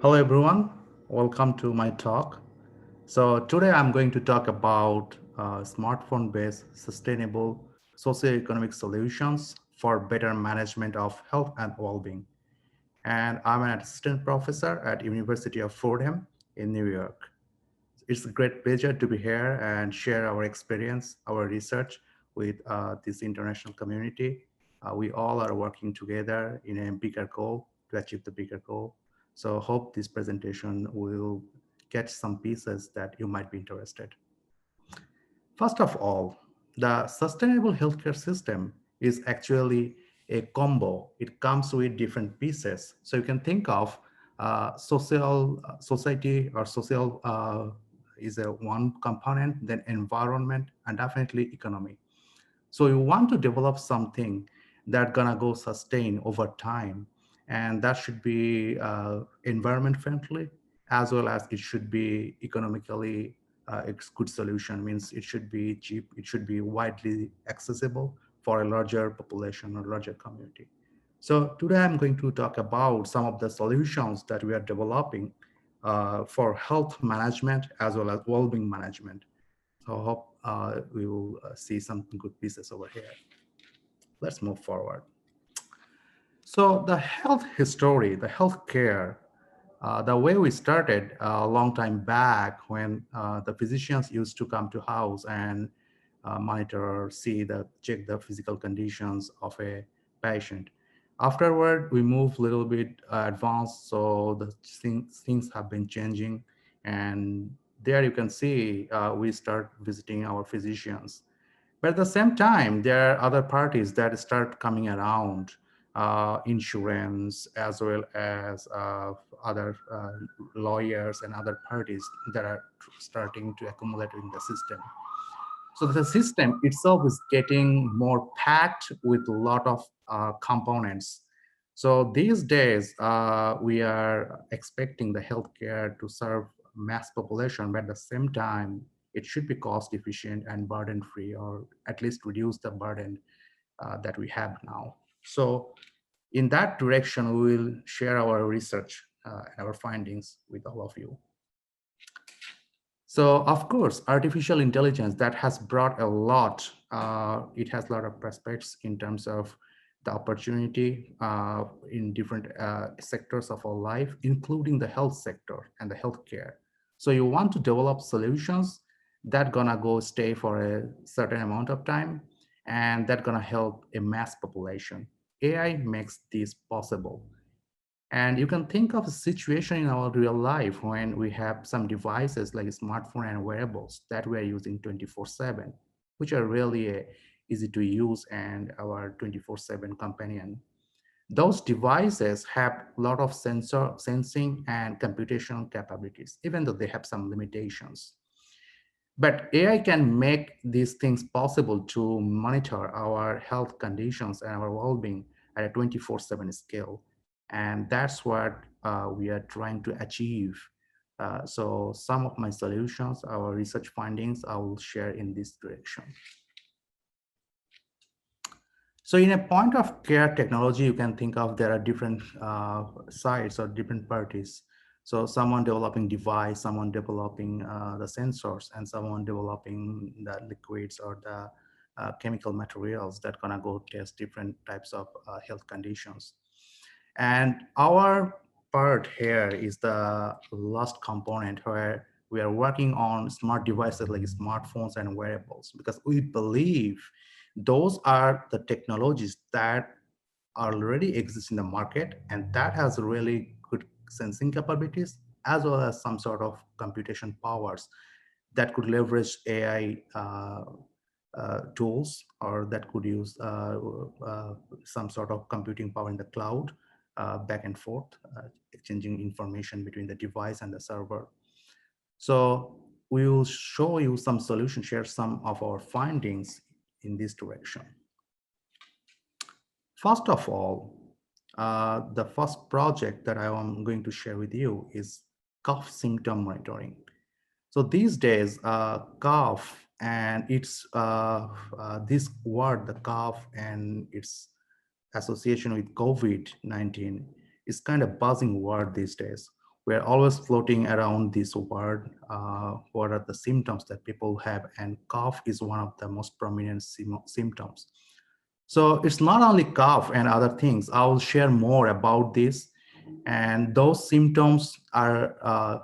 Hello, everyone. Welcome to my talk. So today I'm going to talk about smartphone-based sustainable socioeconomic solutions for better management of health and well-being. And I'm an assistant professor at University of Fordham in New York. It's a great pleasure to be here and share our experience, our research with this international community. We all are working together in a bigger goal to achieve the bigger goal. So hope this presentation will catch some pieces that you might be interested. First of all, the sustainable healthcare system is actually a combo. It comes with different pieces. So you can think of social society or social is a one component, then environment, and definitely economy. So you want to develop something that gonna go sustain over time, and that should be environment friendly as well as it should be economically it's good solution. Means it should be cheap, it should be widely accessible for a larger population or larger community. So today I'm going to talk about some of the solutions that we are developing for health management as well as well-being management. So I hope we will see some good pieces over here. Let's move forward. So the health history, the healthcare, the way we started a long time back when the physicians used to come to house and monitor, see the check the physical conditions of a patient. Afterward, we move a little bit advanced, so the things have been changing, and there you can see we start visiting our physicians. But at the same time, there are other parties that start coming around, insurance as well as other lawyers and other parties that are starting to accumulate in the system. So the system itself is getting more packed with a lot of components. So these days, we are expecting the healthcare to serve mass population, but at the same time, it should be cost efficient and burden free, or at least reduce the burden that we have now. So in that direction, we will share our research and our findings with all of you. So of course, artificial intelligence that has brought a lot. It has a lot of prospects in terms of the opportunity in different sectors of our life, including the health sector and the healthcare. So you want to develop solutions that gonna go stay for a certain amount of time, and that gonna help a mass population. AI makes this possible. And you can think of a situation in our real life when we have some devices like a smartphone and wearables that we are using 24/7, which are really easy to use and our 24/7 companion. Those devices have a lot of sensing and computational capabilities, even though they have some limitations. But AI can make these things possible to monitor our health conditions and our well-being at a 24/7 scale. And that's what we are trying to achieve. So some of my solutions, our research findings, I will share in this direction. So in a point of care technology, you can think of there are different sides or different parties. So someone developing device, someone developing the sensors, and someone developing the liquids or the chemical materials that gonna go test different types of health conditions. And our part here is the last component where we are working on smart devices like smartphones and wearables, because we believe those are the technologies that already exist in the market and that has really good sensing capabilities as well as some sort of computation powers that could leverage AI tools, or that could use some sort of computing power in the cloud, back and forth, exchanging information between the device and the server. So we will show you some solutions, share some of our findings in this direction. First of all, the first project that I am going to share with you is cough symptom monitoring. So these days, cough and its this word, the cough and its association with COVID-19 is kind of buzzing word these days. we're always floating around this word. What are the symptoms that people have? And cough is one of the most prominent symptoms. So it's not only cough and other things. I'll share more about this. And those symptoms are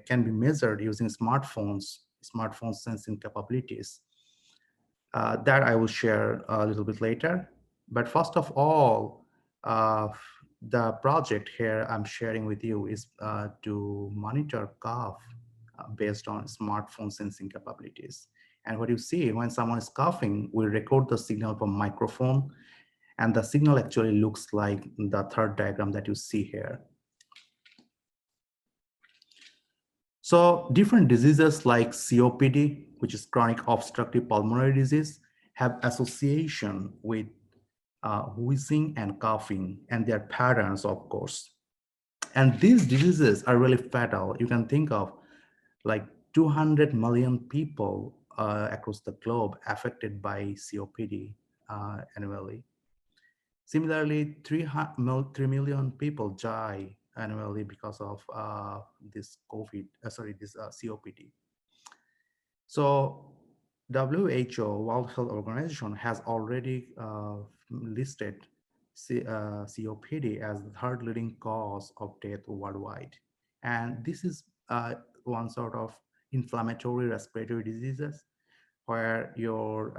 can be measured using smartphone sensing capabilities. That I will share a little bit later. But first of all, the project here I'm sharing with you is to monitor cough based on smartphone sensing capabilities. And what you see when someone is coughing, we record the signal from microphone, and the signal actually looks like the third diagram that you see here. So different diseases like COPD, which is chronic obstructive pulmonary disease, have association with wheezing and coughing and their patterns, of course. And these diseases are really fatal. You can think of like 200 million people across the globe affected by COPD annually. Similarly, 3 million people die annually because of this COPD. So WHO, World Health Organization, has already listed COPD as the third leading cause of death worldwide. And this is one sort of inflammatory respiratory diseases where your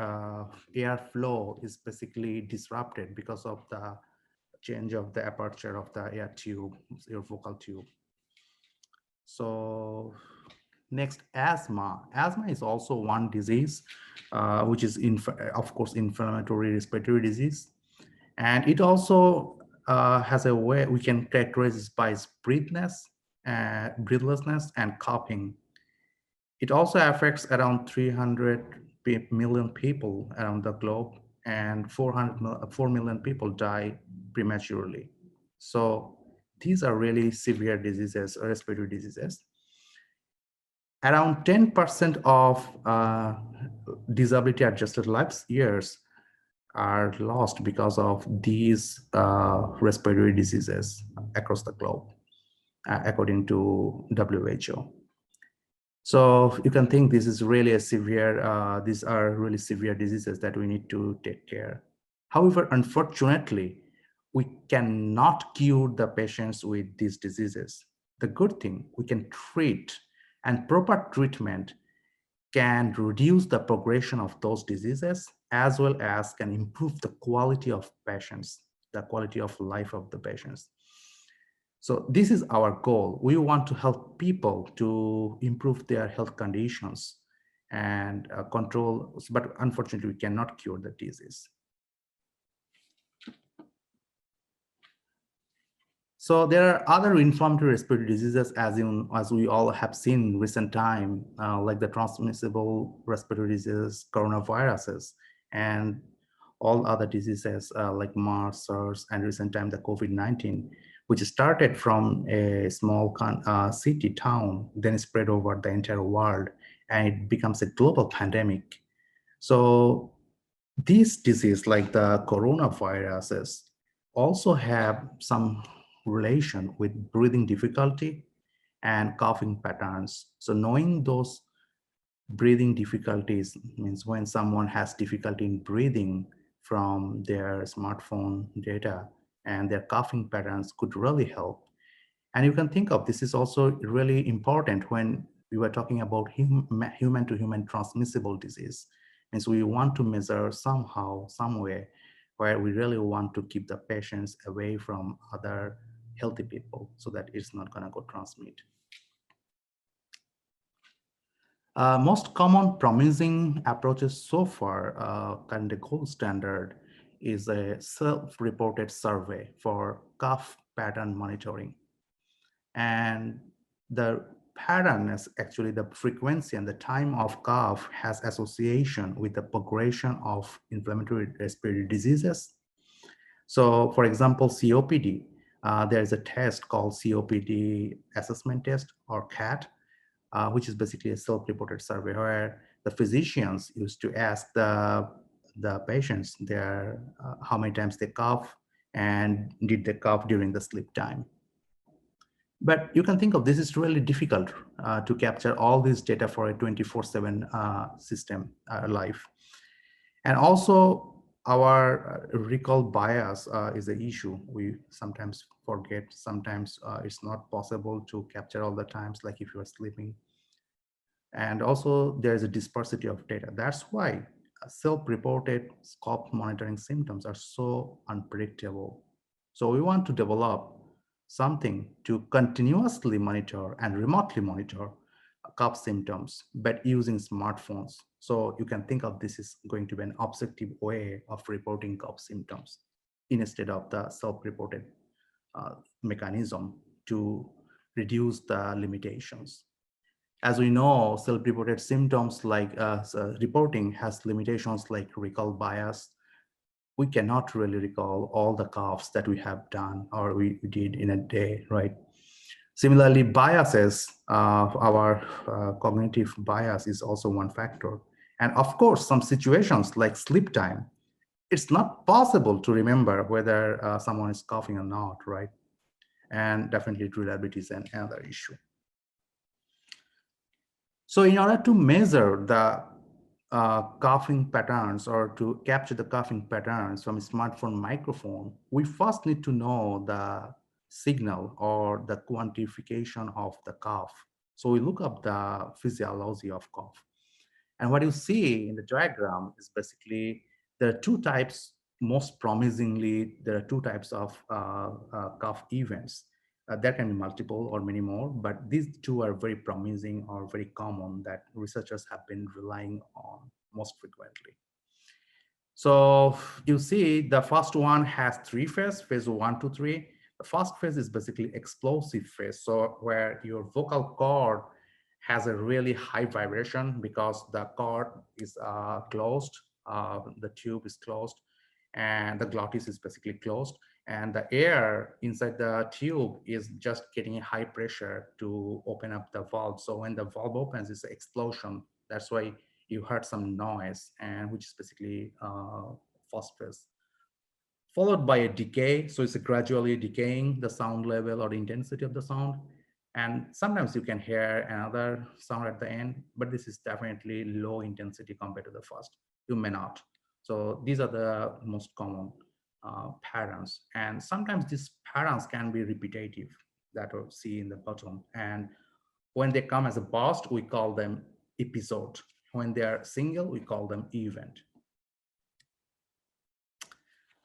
airflow is basically disrupted because of the change of the aperture of the air tube, your vocal tube. So next, asthma. Asthma is also one disease, which is, of course, inflammatory respiratory disease. And it also has a way we can characterize it by breathlessness and coughing. It also affects around 300 million people around the globe, and 4 million people die prematurely. So these are really severe diseases, respiratory diseases. Around 10% of disability adjusted life years are lost because of these respiratory diseases across the globe, according to WHO. So you can think this is really a severe, these are really severe diseases that we need to take care. However, unfortunately, we cannot cure the patients with these diseases. The good thing, we can treat, and proper treatment can reduce the progression of those diseases, as well as can improve the quality of patients, the quality of life of the patients. So this is our goal. We want to help people to improve their health conditions and control, but unfortunately, we cannot cure the disease. So there are other inflammatory respiratory diseases, as we all have seen in recent time, like the transmissible respiratory diseases, coronaviruses, and all other diseases like MERS, SARS, and recent time the COVID-19, which started from a small city town, then spread over the entire world, and it becomes a global pandemic. So these diseases, like the coronaviruses, also have some relation with breathing difficulty and coughing patterns. So knowing those breathing difficulties means when someone has difficulty in breathing from their smartphone data, and their coughing patterns could really help. And you can think of this is also really important when we were talking about human to human transmissible disease. And so we want to measure somehow, some way, where we really want to keep the patients away from other healthy people so that it's not going to go transmit. Most common promising approaches so far, and the gold standard is a self-reported survey for cough pattern monitoring. And the pattern is actually the frequency and the time of cough has association with the progression of inflammatory respiratory diseases. So for example, COPD, there's a test called COPD assessment test, or CAT, which is basically a self-reported survey where the physicians used to ask the patients how many times they cough and did they cough during the sleep time. But you can think of this is really difficult to capture all this data for a 24/7 system life. And also our recall bias is an issue. We sometimes forget, sometimes it's not possible to capture all the times, like if you are sleeping. And also there is a dispersity of data. That's why self-reported cough monitoring symptoms are so unpredictable. So we want to develop something to continuously monitor and remotely monitor cough symptoms, but using smartphones. So you can think of this is going to be an objective way of reporting cough symptoms instead of the self-reported mechanism to reduce the limitations. As we know, self-reported symptoms like reporting has limitations like recall bias. We cannot really recall all the coughs that we have done or we did in a day, right? Similarly, biases, our cognitive bias is also one factor. And of course, some situations like sleep time, it's not possible to remember whether someone is coughing or not, right? And definitely reliability is another issue. So in order to measure the coughing patterns or to capture the coughing patterns from a smartphone microphone, we first need to know the signal or the quantification of the cough. So we look up the physiology of cough. And what you see in the diagram is basically there are two types, most promisingly, there are two types of cough events. There can be multiple or many more, but these two are very promising or very common that researchers have been relying on most frequently. So you see the first one has three phases, phase 1 to 3. The first phase is basically explosive phase, so where your vocal cord has a really high vibration because the cord is closed, the tube is closed, and the glottis is basically closed, and the air inside the tube is just getting high pressure to open up the valve. So when the valve opens, it's an explosion. That's why you heard some noise, and which is basically first phase, followed by a decay. So it's gradually decaying the sound level or the intensity of the sound. And sometimes you can hear another sound at the end, but this is definitely low intensity compared to the first. You may not. So these are the most common patterns. And sometimes these patterns can be repetitive that we see in the bottom. And when they come as a burst, we call them episode. When they are single, we call them event.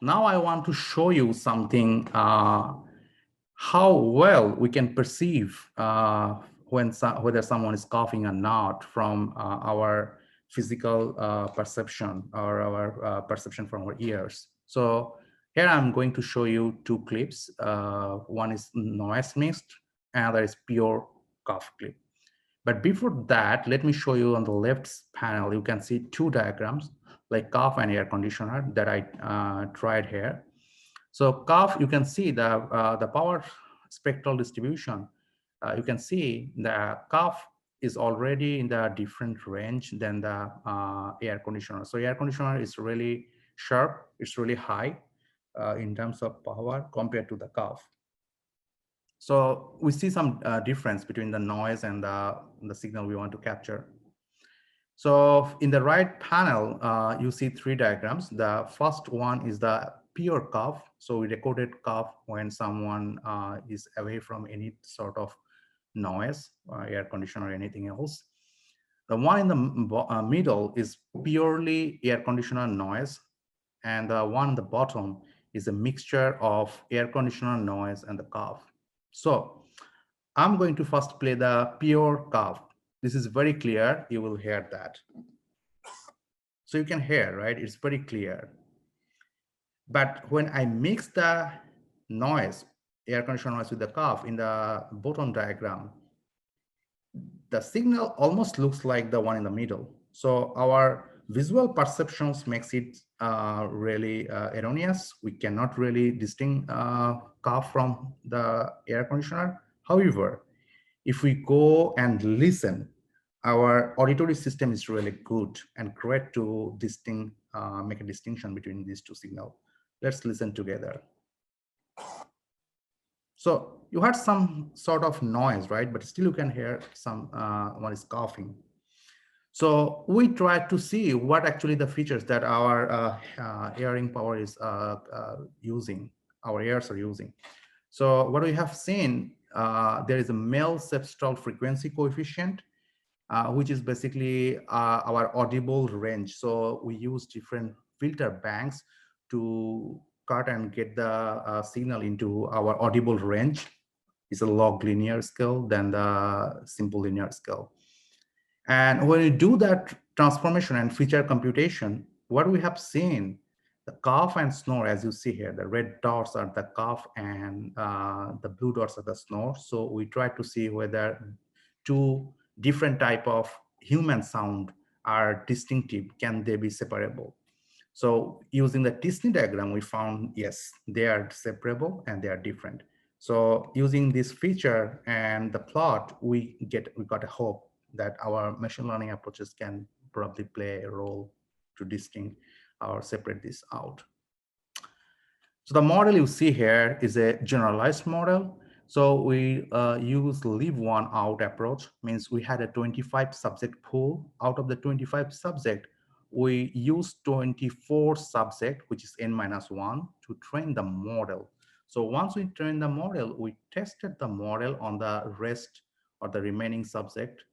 Now I want to show you something, how well we can perceive whether someone is coughing or not from our physical perception or our perception from our ears. So here I'm going to show you two clips. One is noise mixed, another is pure cough clip. But before that, let me show you on the left panel, you can see two diagrams like cough and air conditioner that I tried here. So cough, you can see the power spectral distribution. You can see the cough is already in the different range than the air conditioner. So air conditioner is really sharp, it's really high in terms of power compared to the cough. So we see some difference between the noise and the signal we want to capture. So in the right panel, you see three diagrams. The first one is the pure cough. So we recorded cough when someone is away from any sort of noise, air conditioner or anything else. The one in the middle is purely air conditioner noise. And the one at the bottom is a mixture of air conditioner noise and the cough. So I'm going to first play the pure cough. This is very clear. You will hear that. So you can hear, right? It's very clear. But when I mix the noise, air conditioner noise with the cough in the bottom diagram, the signal almost looks like the one in the middle. So our visual perceptions makes it really erroneous. We cannot really distinguish cough from the air conditioner. However, if we go and listen, our auditory system is really good and great to make a distinction between these two signals. Let's listen together. So you had some sort of noise, right? But still you can hear one is coughing. So we tried to see what actually the features that our hearing power is using, our ears are using. So what we have seen, there is a male cepstral frequency coefficient, which is basically our audible range. So we use different filter banks to cut and get the signal into our audible range. It's a log linear scale than the simple linear scale. And when you do that transformation and feature computation, what we have seen, the cough and snore, as you see here, the red dots are the cough and the blue dots are the snore. So we try to see whether two different type of human sound are distinctive, can they be separable? So using the Disney diagram, we found, yes, they are separable and they are different. So using this feature and the plot, we got a hope that our machine learning approaches can probably play a role to distinct or separate this out. So the model you see here is a generalized model. So we use leave one out approach, means we had a 25 subject pool. Out of the 25 subject, we use 24 subject, which is n-1, to train the model. So once we train the model, we tested the model on the rest or the remaining subject.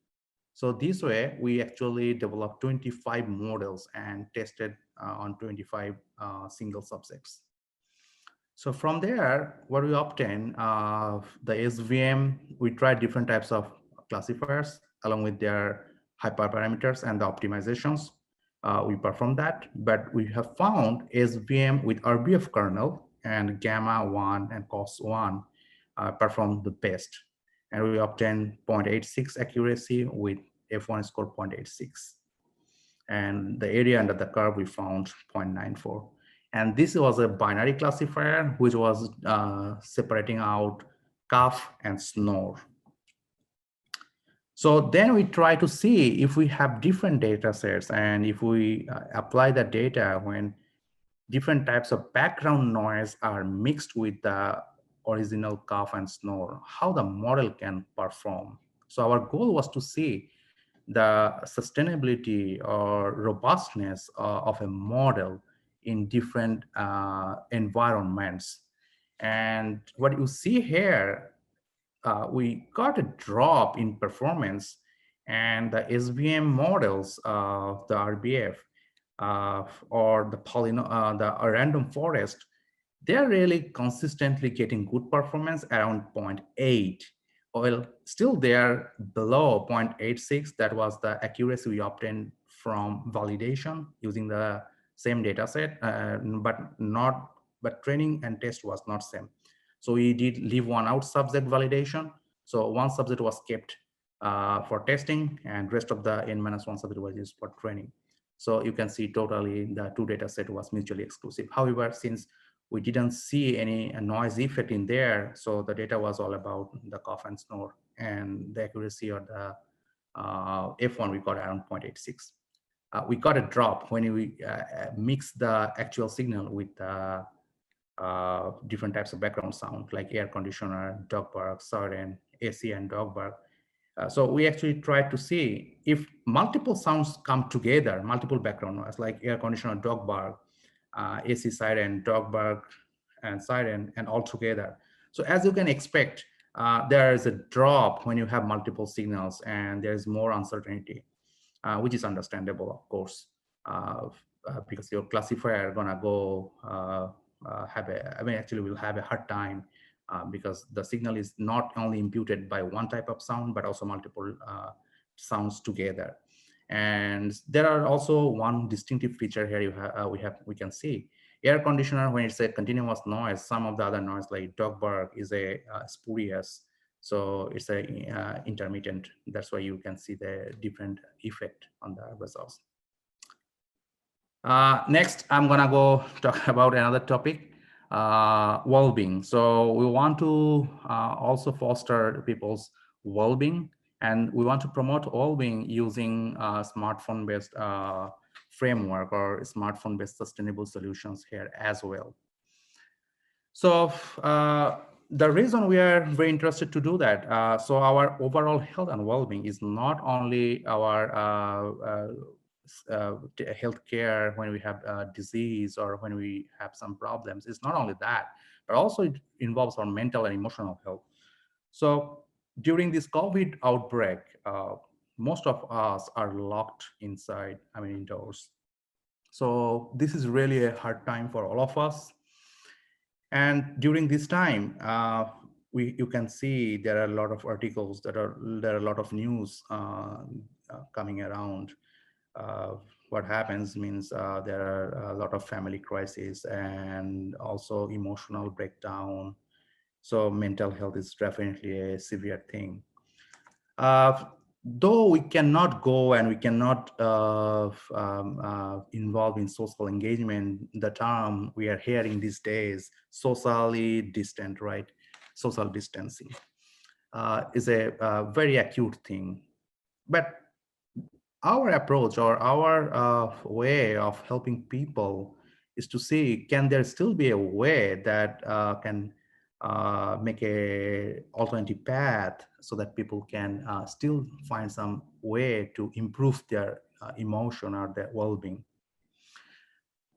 So this way, we actually developed 25 models and tested on 25 single subjects. So from there, what we obtain, the SVM, we tried different types of classifiers along with their hyperparameters and the optimizations. We performed that, but we have found SVM with RBF kernel and gamma 1 and cos 1 performed the best. And we obtained 0.86 accuracy with F1 score 0.86. And the area under the curve, we found 0.94. And this was a binary classifier, which was separating out cough and snore. So then we try to see if we have different data sets and if we apply the data when different types of background noise are mixed with the original cough and snore, how the model can perform. So our goal was to see the sustainability or robustness of a model in different environments. And what you see here, we got a drop in performance, and the SVM models, the RBF, or the random forest, they're really consistently getting good performance around 0.8. Well, still they are below 0.86. That was the accuracy we obtained from validation using the same data set, but training and test was not same. So we did leave one out subject validation. So one subject was kept for testing and rest of the n-1 subject was used for training. So you can see totally the two data set was mutually exclusive. However, since we didn't see any noise effect in there, so the data was all about the cough and snore, and the accuracy or the F1 we got around 0.86. We got a drop when we mix the actual signal with different types of background sound like air conditioner, dog bark, siren, AC, and dog bark. So we actually tried to see if multiple sounds come together, multiple background noise like air conditioner, dog bark, AC siren, dog bark, and siren, and all together. So as you can expect, there is a drop when you have multiple signals and there is more uncertainty, which is understandable, of course, because your classifier gonna go actually will have a hard time because the signal is not only imputed by one type of sound, but also multiple sounds together. And there are also one distinctive feature here we can see. Air conditioner, when it's a continuous noise, some of the other noise like dog bark is a spurious. So it's a intermittent. That's why you can see the different effect on the results. Next, I'm gonna go talk about another topic, well-being. So we want to also foster people's well-being, and we want to promote well-being using smartphone-based framework or smartphone-based sustainable solutions here as well. So The reason we are very interested to do that, so our overall health and well-being is not only our health care when we have disease or when we have some problems. It's not only that, but also it involves our mental and emotional health. So during this COVID outbreak, most of us are locked inside, I mean, indoors. So this is really a hard time for all of us. And during this time, you can see there are a lot of articles there are a lot of news coming around. Uh, what happens means there are a lot of family crises and also emotional breakdown. So mental health is definitely a severe thing. Uh, though we cannot go and we cannot involve in social engagement, the term we are hearing these days, socially distant, right? Social distancing is a very acute thing. But our approach or our way of helping people is to see, can there still be a way that can make a alternative path so that people can still find some way to improve their emotion or their well-being.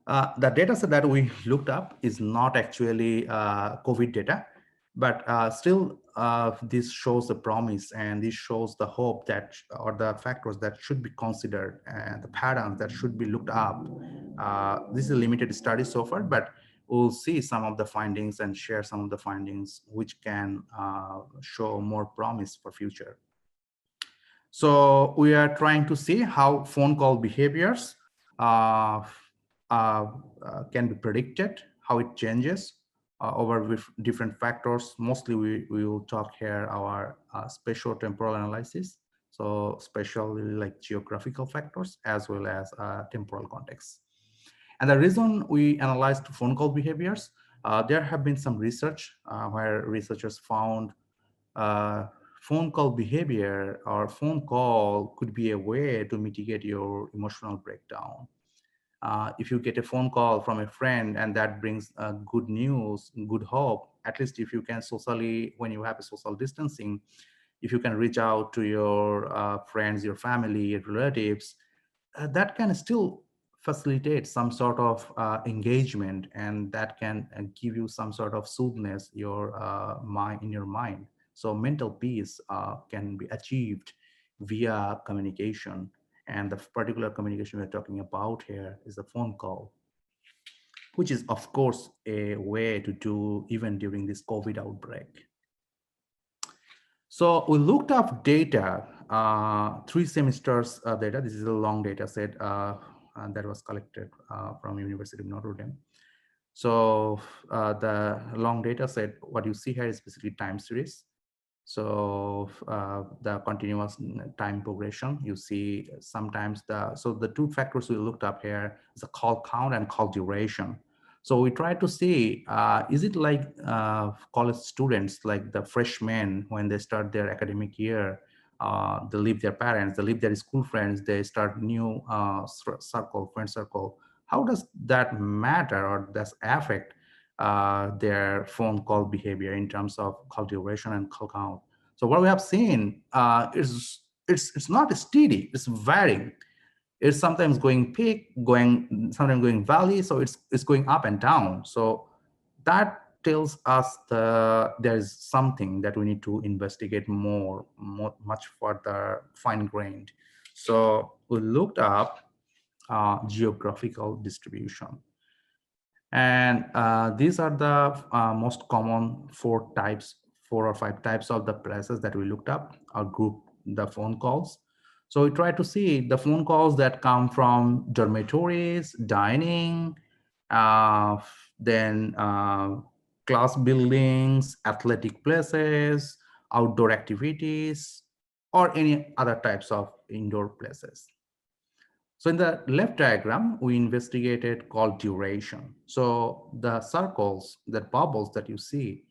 The data set that we looked up is not actually COVID data, but still this shows the promise and this shows the hope that, or the factors that should be considered and the patterns that should be looked up. This is a limited study so far, but we'll see some of the findings and share some of the findings which can show more promise for future. So we are trying to see how phone call behaviors uh, can be predicted, how it changes over with different factors. Mostly we will talk here our spatial temporal analysis. So spatial like geographical factors as well as temporal context. And the reason we analyzed phone call behaviors, there have been some research where researchers found uh, phone call behavior or phone call could be a way to mitigate your emotional breakdown. If you get a phone call from a friend and that brings good news, good hope, at least if you can socially, when you have a social distancing, if you can reach out to your friends, your family, your relatives, that can still facilitate some sort of engagement, and that can give you some sort of soothness your mind in your mind. So mental peace can be achieved via communication, and the particular communication we're talking about here is a phone call, which is of course a way to do even during this COVID outbreak. So we looked up data, 3 semesters data. This is a long data set that was collected from University of Notre Dame. So the long data set, what you see here is basically time series. So the continuous time progression, you see sometimes so the two factors we looked up here is the call count and call duration. So we try to see, is it like college students, like the freshmen, when they start their academic year, they leave their parents, they leave their school friends, they start new friend circle. How does that matter or does affect their phone call behavior in terms of call duration and call count? So what we have seen is it's not steady, it's varying. It's sometimes going peak, sometimes going valley, so it's going up and down. So that tells us there is something that we need to investigate much further, fine-grained. So we looked up geographical distribution. And these are the most common 4 or 5 types of the places that we looked up or grouped the phone calls. So we try to see the phone calls that come from dormitories, dining, uh, then class buildings, athletic places, outdoor activities, or any other types of indoor places. So in the left diagram, we investigated call duration. So the circles, the bubbles that you see,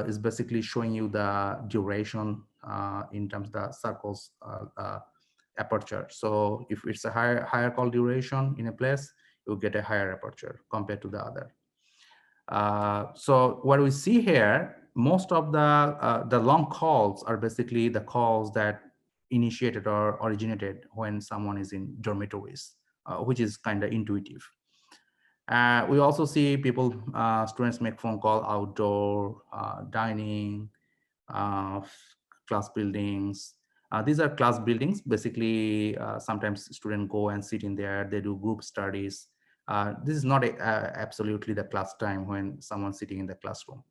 is basically showing you the duration in terms of the circles aperture. So if it's a higher call duration in a place, you'll get a higher aperture compared to the other. So what we see here, most of the long calls are basically the calls that initiated or originated when someone is in dormitories, which is kind of intuitive. We also see people, students make phone call outdoor, dining, uh, class buildings. These are class buildings. Basically, sometimes students go and sit in there. They do group studies. This is not absolutely the class time when someone's sitting in the classroom.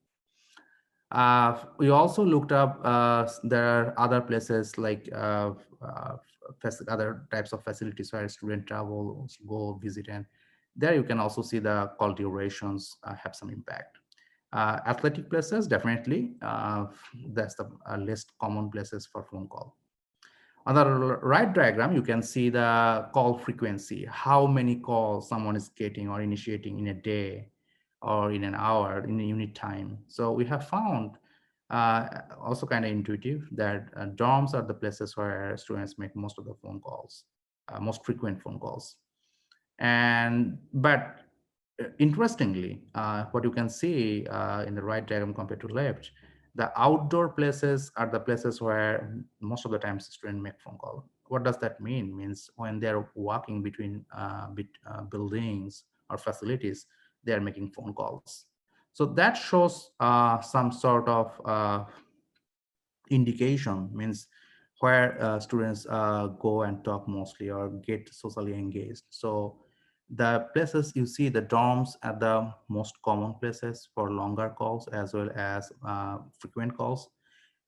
We also looked up, there are other places like other types of facilities where student travel, go visit, and there you can also see the call durations have some impact. Athletic places, definitely, that's the least common places for phone call. On the right diagram, you can see the call frequency, how many calls someone is getting or initiating in a day or in an hour, in a unit time. So we have found, also kind of intuitive, that dorms are the places where students make most of the phone calls, most frequent phone calls. But interestingly, what you can see in the right diagram compared to left, the outdoor places are the places where most of the times students make phone call. What does that mean? Means when they're walking between buildings or facilities, they are making phone calls. So that shows some sort of indication, means where students go and talk mostly or get socially engaged. So the places you see, the dorms are the most common places for longer calls as well as frequent calls.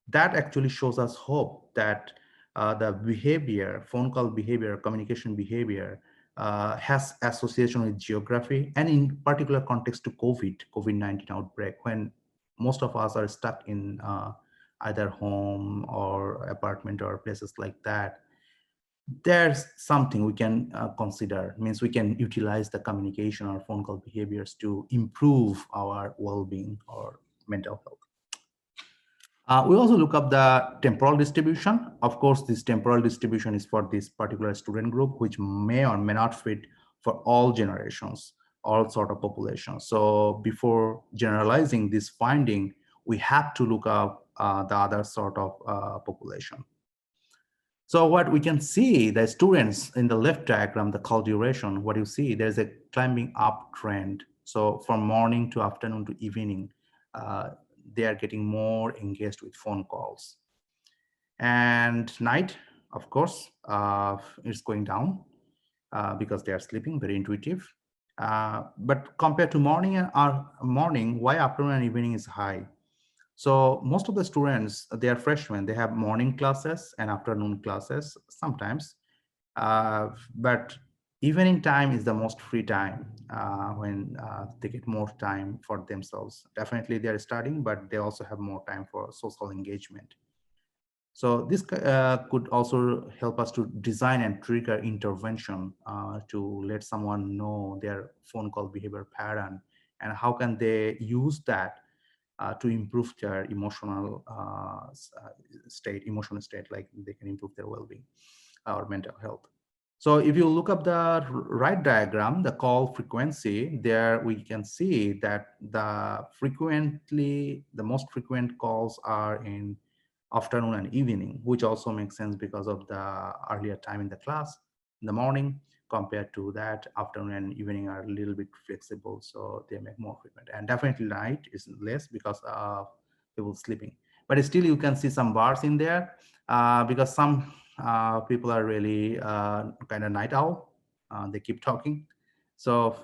That actually shows us hope that the behavior, phone call behavior, communication behavior has association with geography, and in particular context to COVID-19 outbreak, when most of us are stuck in either home or apartment or places like that. There's something we can consider, means we can utilize the communication or phone call behaviors to improve our well-being or mental health. We also look up the temporal distribution. Of course, this temporal distribution is for this particular student group, which may or may not fit for all generations, all sort of populations. So before generalizing this finding, we have to look up the other sort of population. So what we can see, the students in the left diagram, the call duration, what you see, there's a climbing up trend. So from morning to afternoon to evening, they are getting more engaged with phone calls. And night, of course, it's going down because they are sleeping, very intuitive. But compared to morning, why afternoon and evening is high? So most of the students, they are freshmen, they have morning classes and afternoon classes sometimes. But evening time is the most free time when they get more time for themselves. Definitely they are studying, but they also have more time for social engagement. So this could also help us to design and trigger intervention to let someone know their phone call behavior pattern and how can they use that to improve their emotional emotional state, like they can improve their well-being or mental health. So if you look up the right diagram, the call frequency, there we can see that the most frequent calls are in afternoon and evening, which also makes sense because of the earlier time in the class in the morning compared to that afternoon and evening are a little bit flexible, so they make more frequent. And definitely night is less because of people sleeping. But still you can see some bars in there because some people are really kind of night owl. They keep talking. So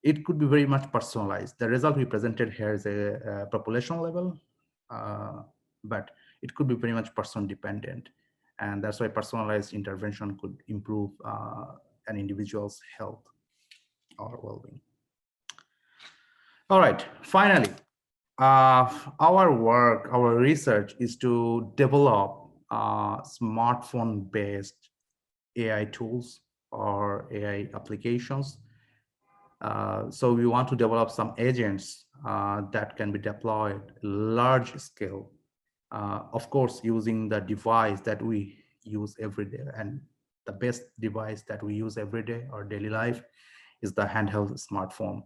it could be very much personalized. The result we presented here is a population level, but it could be very much person dependent. And that's why personalized intervention could improve an individual's health or well-being. All right, finally, our work, our research is to develop smartphone-based AI tools or AI applications. So we want to develop some agents that can be deployed large scale, of course, using the device that we use every day. And the best device that we use every day or daily life is the handheld smartphone.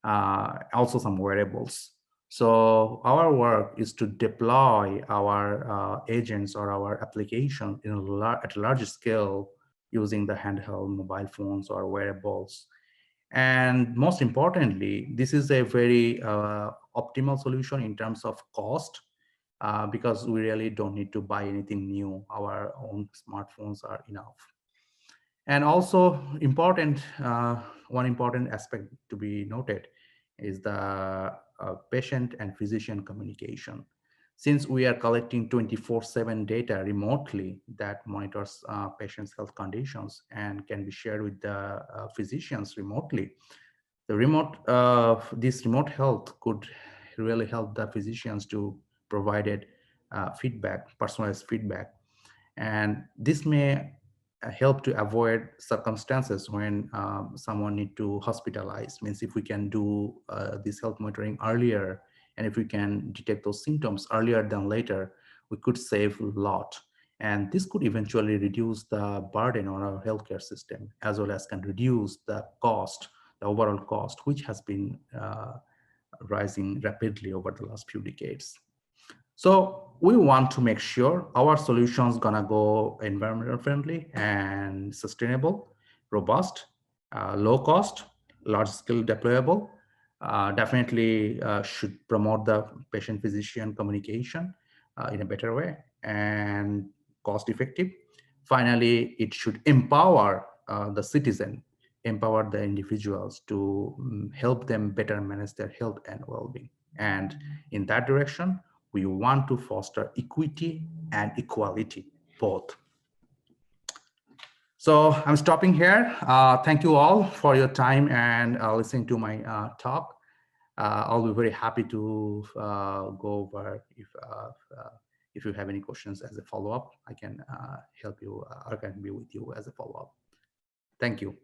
also some wearables. So our work is to deploy our agents or our application at a large scale using the handheld mobile phones or wearables. And most importantly, this is a very optimal solution in terms of cost, because we really don't need to buy anything new. Our own smartphones are enough. And also one important aspect to be noted is the patient and physician communication. Since we are collecting 24/7 data remotely that monitors patients' health conditions and can be shared with the physicians remotely, this remote health could really help the physicians to provide personalized feedback, and this may help to avoid circumstances when someone need to hospitalize. Means if we can do this health monitoring earlier, and if we can detect those symptoms earlier than later, we could save a lot. And this could eventually reduce the burden on our healthcare system, as well as can reduce the cost, the overall cost, which has been rising rapidly over the last few decades. So we want to make sure our solutions gonna go environmental friendly and sustainable, robust, low cost, large scale deployable. Definitely should promote the patient physician communication in a better way, and cost effective. Finally, it should empower the citizen, empower the individuals to help them better manage their health and well-being. And in that direction, we want to foster equity and equality, both. So I'm stopping here. Thank you all for your time and listening to my talk. I'll be very happy to go over if you have any questions as a follow-up. I can help you or can be with you as a follow-up. Thank you.